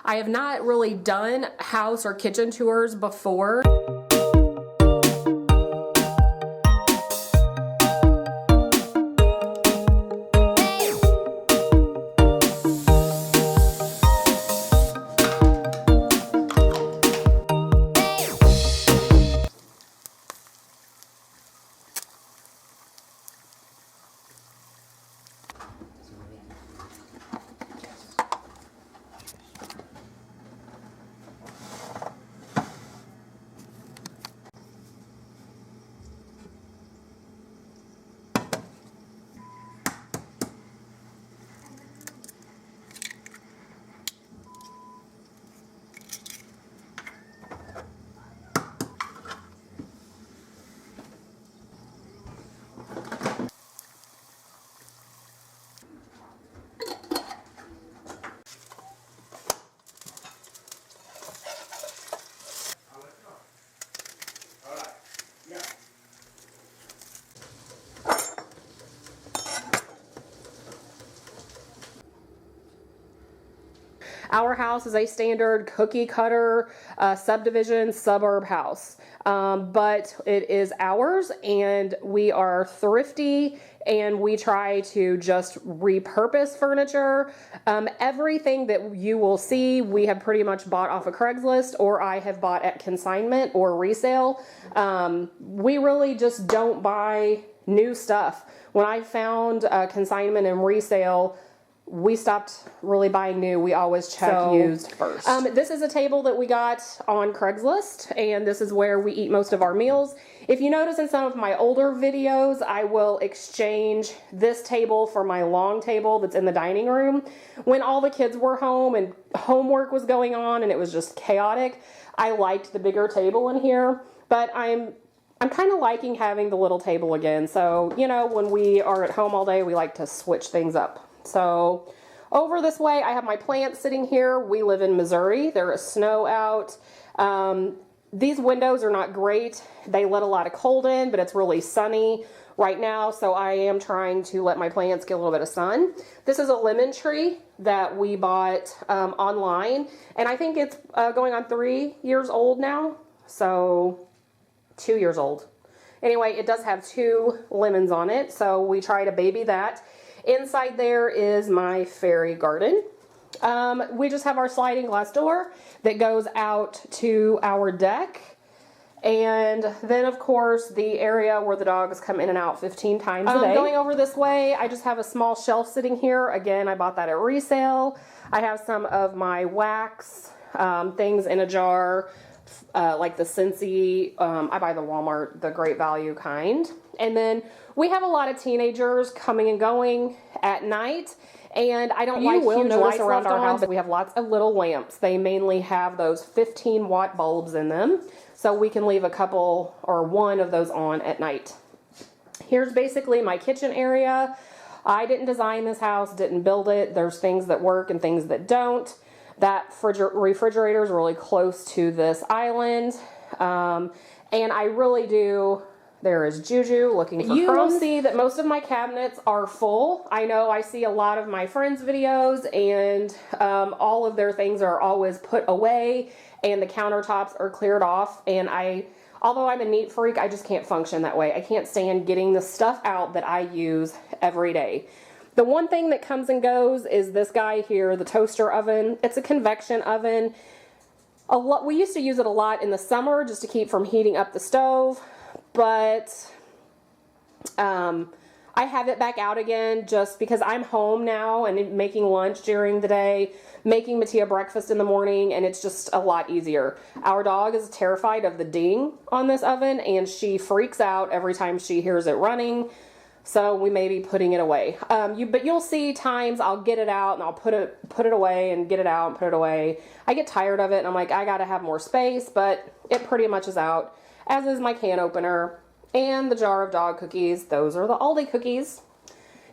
I have not really done house or kitchen tours before. Our house is a standard cookie cutter subdivision suburb house, but it is ours, and we are thrifty, and we try to just repurpose furniture. Everything that you will see, we have pretty much bought off of Craigslist, or I have bought at consignment or resale. We really just don't buy new stuff. When I found consignment and resale, we stopped really buying new. We always check used first. This is a table that we got on Craigslist, and this is where we eat most of our meals. If you notice in some of my older videos, I will exchange this table for my long table that's in the dining room. When all the kids were home and homework was going on and it was just chaotic, I liked the bigger table in here, but I'm kind of liking having the little table again. So, you know, when we are at home all day, we like to switch things up. So over this way, I have my plants sitting here. We live in Missouri. There is snow out. These windows are not great. They let a lot of cold in, but it's really sunny right now. So I am trying to let my plants get a little bit of sun. This is a lemon tree that we bought online, and I think it's going on 3 years old now. So 2 years old. Anyway, it does have 2 lemons on it. So we try to baby that. Inside there is my fairy garden. We just have our sliding glass door that goes out to our deck. And then, of course, the area where the dogs come in and out 15 times a day. Going over this way, I just have a small shelf sitting here. Again, I bought that at resale. I have some of my wax things in a jar, like the Scentsy. I buy the Walmart, the Great Value kind. And then we have a lot of teenagers coming and going at night, and I don't like huge lights around our house, but we have lots of little lamps. They mainly have those 15-watt bulbs in them, so we can leave a couple or one of those on at night. Here's basically my kitchen area. I didn't design this house, didn't build it. There's things that work and things that don't. That refrigerator is really close to this island, and I really do. There is Juju looking for crumbs. You will see that most of my cabinets are full. I know I see a lot of my friends' videos, and all of their things are always put away, and the countertops are cleared off. And although I'm a neat freak, I just can't function that way. I can't stand getting the stuff out that I use every day. The one thing that comes and goes is this guy here, the toaster oven. It's a convection oven. We used to use it a lot in the summer just to keep from heating up the stove. But I have it back out again just because I'm home now and making lunch during the day, making Mattia breakfast in the morning, and it's just a lot easier. Our dog is terrified of the ding on this oven, and she freaks out every time she hears it running. So we may be putting it away. But you'll see times I'll get it out and I'll put it away and get it out and put it away. I get tired of it and I'm like, I gotta have more space, but it pretty much is out. As is my can opener and the jar of dog cookies. Those are the Aldi cookies.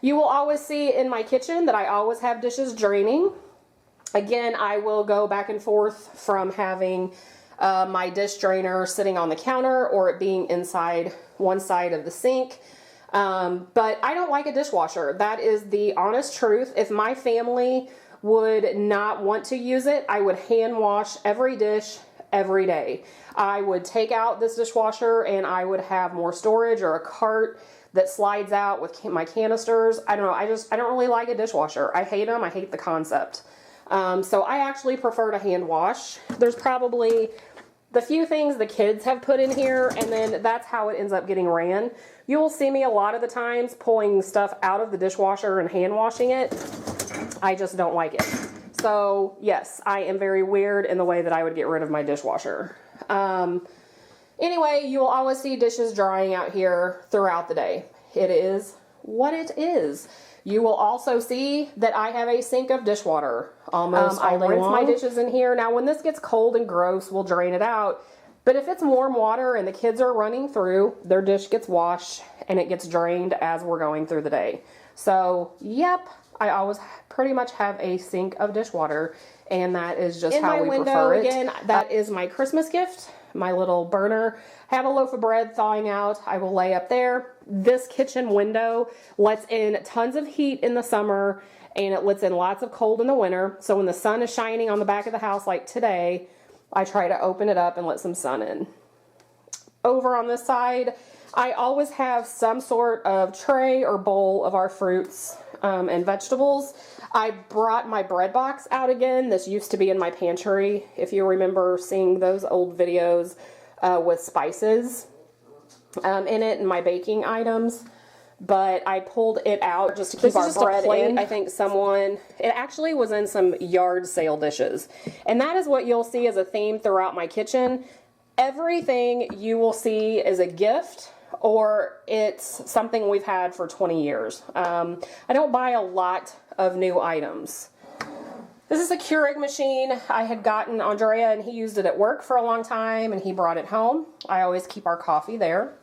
You will always see in my kitchen that I always have dishes draining. Again, I will go back and forth from having my dish drainer sitting on the counter or it being inside one side of the sink. But I don't like a dishwasher. That is the honest truth. If my family would not want to use it, I would hand wash every dish every day. I would take out this dishwasher and I would have more storage or a cart that slides out with my canisters. I don't know. I don't really like a dishwasher. I hate them. I hate the concept. So I actually prefer to hand wash. There's probably the few things the kids have put in here, and then that's how it ends up getting ran. You will see me a lot of the times pulling stuff out of the dishwasher and hand washing it. I just don't like it. So yes, I am very weird in the way that I would get rid of my dishwasher. Anyway, you will always see dishes drying out here throughout the day. It is what it is. You will also see that I have a sink of dishwater almost all day long. I rinse my dishes in here. Now, when this gets cold and gross, we'll drain it out. But if it's warm water and the kids are running through, their dish gets washed and it gets drained as we're going through the day. So, yep, I always pretty much have a sink of dishwater, and that is just how we prefer it. Again, that is my Christmas gift. My little burner. I have a loaf of bread thawing out. I will lay up there. This kitchen window lets in tons of heat in the summer, and it lets in lots of cold in the winter. So when the sun is shining on the back of the house like today, I try to open it up and let some sun in. Over on this side, I always have some sort of tray or bowl of our fruits and vegetables. I brought my bread box out again. This used to be in my pantry, if you remember seeing those old videos with spices in it and my baking items. But I pulled it out just to keep our bread in. I think it actually was in some yard sale dishes. And that is what you'll see as a theme throughout my kitchen. Everything you will see is a gift, or it's something we've had for 20 years. I don't buy a lot of new items. This is a Keurig machine. I had gotten Andrea, and he used it at work for a long time, and he brought it home. I always keep our coffee there.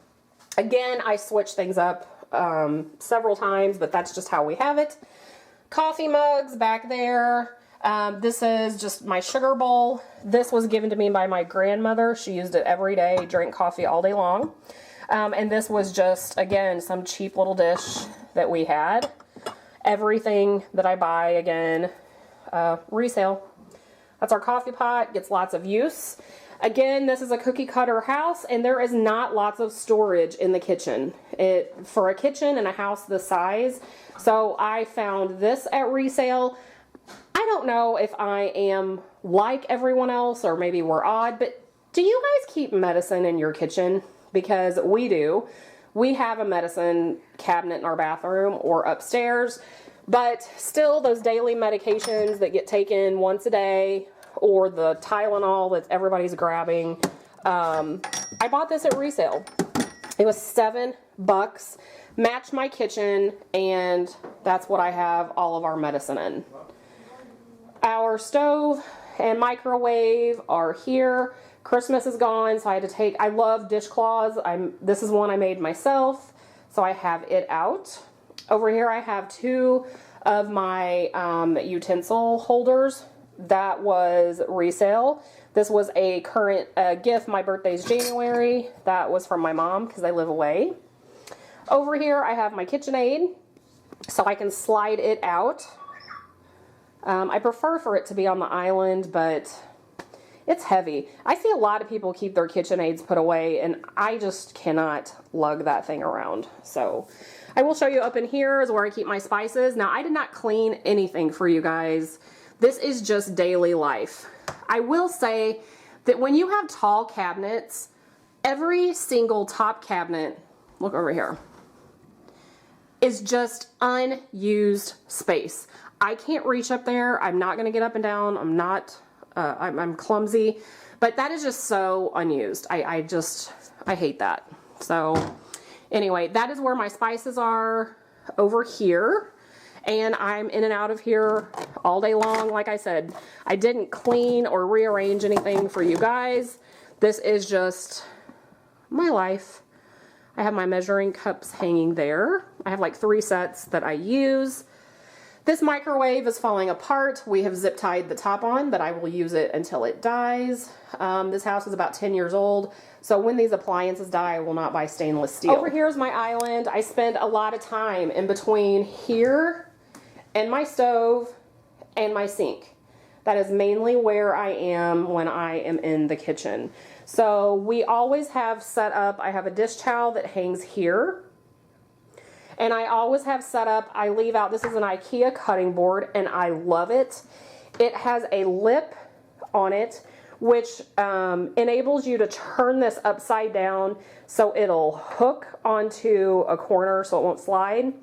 Again, I switch things up several times, but that's just how we have it. Coffee mugs back there. This is just my sugar bowl. This was given to me by my grandmother. She used it every day, drank coffee all day long. And this was just, again, some cheap little dish that we had. Everything that I buy, again, resale. That's our coffee pot, gets lots of use. Again, this is a cookie cutter house, and there is not lots of storage in the kitchen. For a kitchen and a house this size. So I found this at resale. I don't know if I am like everyone else, or maybe we're odd, but do you guys keep medicine in your kitchen? Because we do. We have a medicine cabinet in our bathroom or upstairs, but still those daily medications that get taken once a day, or the Tylenol that everybody's grabbing. I bought this at resale. It was $7, matched my kitchen, and that's what I have all of our medicine in. Our stove and microwave are here. Christmas is gone, so I had to I love dishcloths. This is one I made myself, so I have it out. Over here I have two of my utensil holders. That was resale. This was a current gift. My birthday's January. That was from my mom because I live away. Over here I have my KitchenAid, so I can slide it out. I prefer for it to be on the island, but it's heavy. I see a lot of people keep their KitchenAids put away, and I just cannot lug that thing around. So I will show you up in here is where I keep my spices. Now, I did not clean anything for you guys. This is just daily life. I will say that when you have tall cabinets, every single top cabinet, look over here, is just unused space. I can't reach up there. I'm not going to get up and down. I'm clumsy, but that is just so unused. I hate that. So anyway, that is where my spices are over here. And I'm in and out of here all day long. Like I said, I didn't clean or rearrange anything for you guys. This is just my life. I have my measuring cups hanging there. I have like 3 sets that I use. This microwave is falling apart. We have zip tied the top on, but I will use it until it dies. This house is about 10 years old, so when these appliances die, I will not buy stainless steel. Over here is my island. I spend a lot of time in between here and my stove and my sink. That is mainly where I am when I am in the kitchen. So we always have set up, I have a dish towel that hangs here. And I always have set up, I leave out, this is an IKEA cutting board, and I love it. It has a lip on it, which enables you to turn this upside down so it'll hook onto a corner so it won't slide.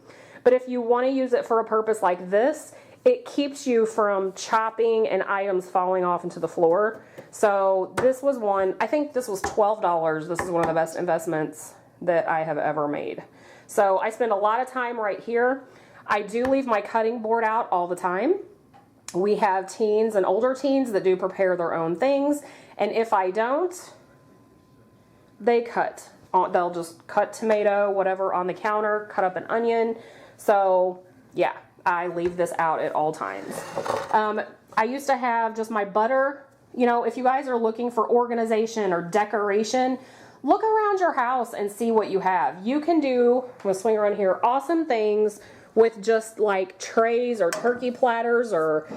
But if you want to use it for a purpose like this, it keeps you from chopping and items falling off into the floor. So this was one, I think this was $12. This is one of the best investments that I have ever made. So I spend a lot of time right here. I do leave my cutting board out all the time. We have teens and older teens that do prepare their own things. And if I don't, they cut. They'll just cut tomato, whatever, on the counter, cut up an onion. So yeah, I leave this out at all times. I used to have just my butter. You know, if you guys are looking for organization or decoration, look around your house and see what you have. You can do, I'm gonna swing around here, awesome things with just like trays or turkey platters, or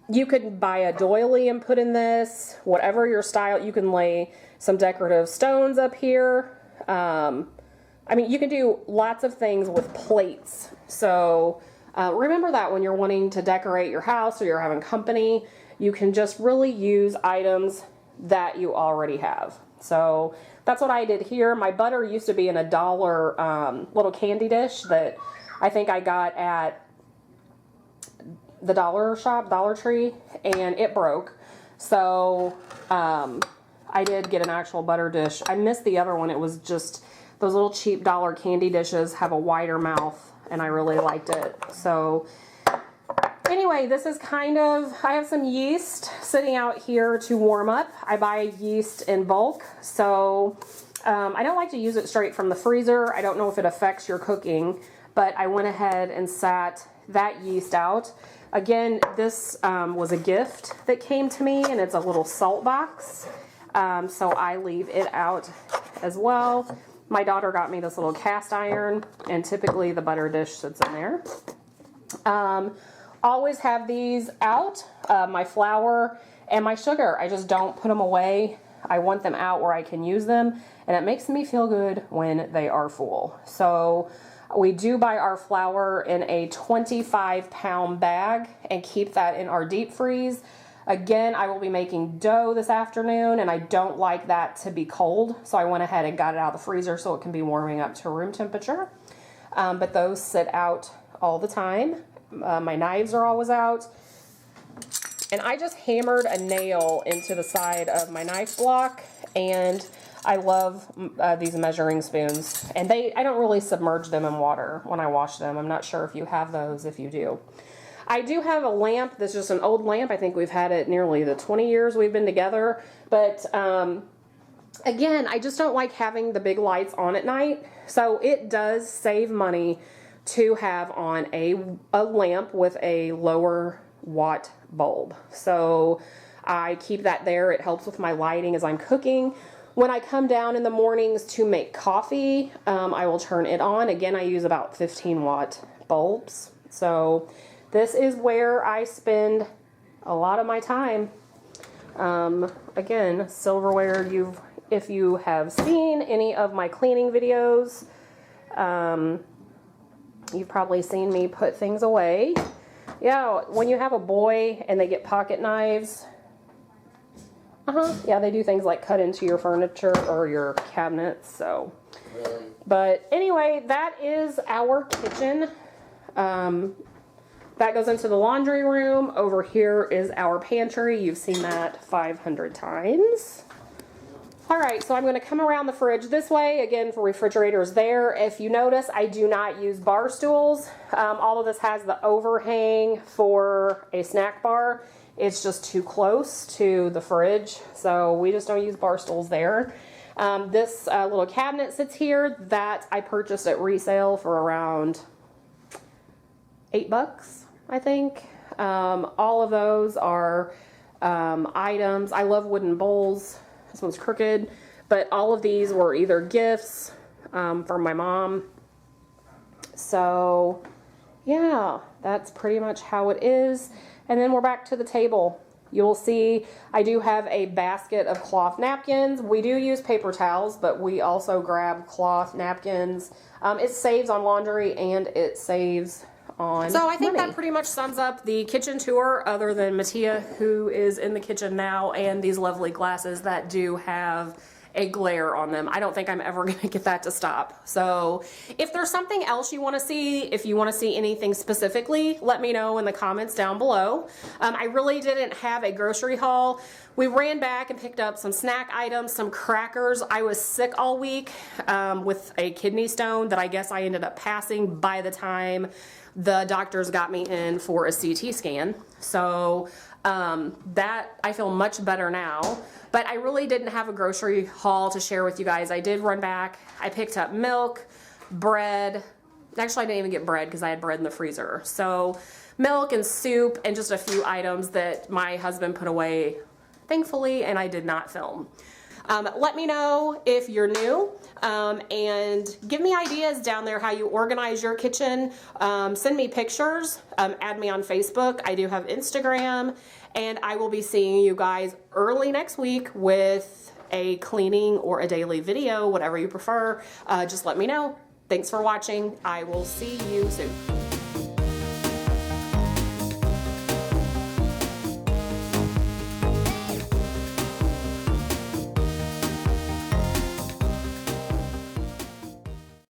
you could buy a doily and put in this, whatever your style. You can lay some decorative stones up here. I mean, you can do lots of things with plates. So remember that when you're wanting to decorate your house or you're having company, you can just really use items that you already have. So that's what I did here. My butter used to be in a $1 little candy dish that I think I got at the dollar shop, Dollar Tree, and it broke. So I did get an actual butter dish. I missed the other one. It was just those little cheap dollar candy dishes have a wider mouth, and I really liked it. So anyway, this is kind of, I have some yeast sitting out here to warm up. I buy yeast in bulk, so I don't like to use it straight from the freezer. I don't know if it affects your cooking, but I went ahead and sat that yeast out. Again, this was a gift that came to me, and it's a little salt box, so I leave it out as well. My daughter got me this little cast iron, and typically the butter dish sits in there. Always have these out, my flour and my sugar. I just don't put them away. I want them out where I can use them, and it makes me feel good when they are full. So we do buy our flour in a 25-pound bag and keep that in our deep freeze. Again, I will be making dough this afternoon, and I don't like that to be cold, so I went ahead and got it out of the freezer so it can be warming up to room temperature. But those sit out all the time. My knives are always out. And I just hammered a nail into the side of my knife block, and I love these measuring spoons. And I don't really submerge them in water when I wash them. I'm not sure if you have those. If you do. I do have a lamp that's just an old lamp. I think we've had it nearly the 20 years we've been together. But again, I just don't like having the big lights on at night. So it does save money to have on a lamp with a lower watt bulb. So I keep that there. It helps with my lighting as I'm cooking. When I come down in the mornings to make coffee, I will turn it on. Again, I use about 15-watt bulbs. So this is where I spend a lot of my time. Again, silverware, if you have seen any of my cleaning videos, you've probably seen me put things away. Yeah, when you have a boy and they get pocket knives, yeah, they do things like cut into your furniture or your cabinets, so. Really? But anyway, that is our kitchen. That goes into the laundry room. Over here is our pantry. You've seen that 500 times. All right, so I'm going to come around the fridge this way. Again, for refrigerators there. If you notice, I do not use bar stools. All of this has the overhang for a snack bar. It's just too close to the fridge, so we just don't use bar stools there. This little cabinet sits here that I purchased at resale for around $8, I think. All of those are items. I love wooden bowls. This one's crooked, but all of these were either gifts from my mom. So yeah, that's pretty much how it is. And then we're back to the table. You'll see I do have a basket of cloth napkins. We do use paper towels, but we also grab cloth napkins. It saves on laundry and it saves on So I think that pretty much sums up the kitchen tour, other than Mattia, who is in the kitchen now, and these lovely glasses that do have a glare on them. I don't think I'm ever going to get that to stop. So if there's something else you want to see, if you want to see anything specifically, let me know in the comments down below. I really didn't have a grocery haul. We ran back and picked up some snack items, some crackers. I was sick all week with a kidney stone that I guess I ended up passing by the time the doctors got me in for a CT scan. So that I feel much better now, but I really didn't have a grocery haul to share with you guys. I did run back. I picked up milk, bread. Actually, I didn't even get bread because I had bread in the freezer. So milk and soup and just a few items that my husband put away, thankfully, and I did not film. Let me know if you're new and give me ideas down there how you organize your kitchen. Send me pictures, add me on Facebook. I do have Instagram, and I will be seeing you guys early next week with a cleaning or a daily video, whatever you prefer. Just let me know. Thanks for watching. I will see you soon.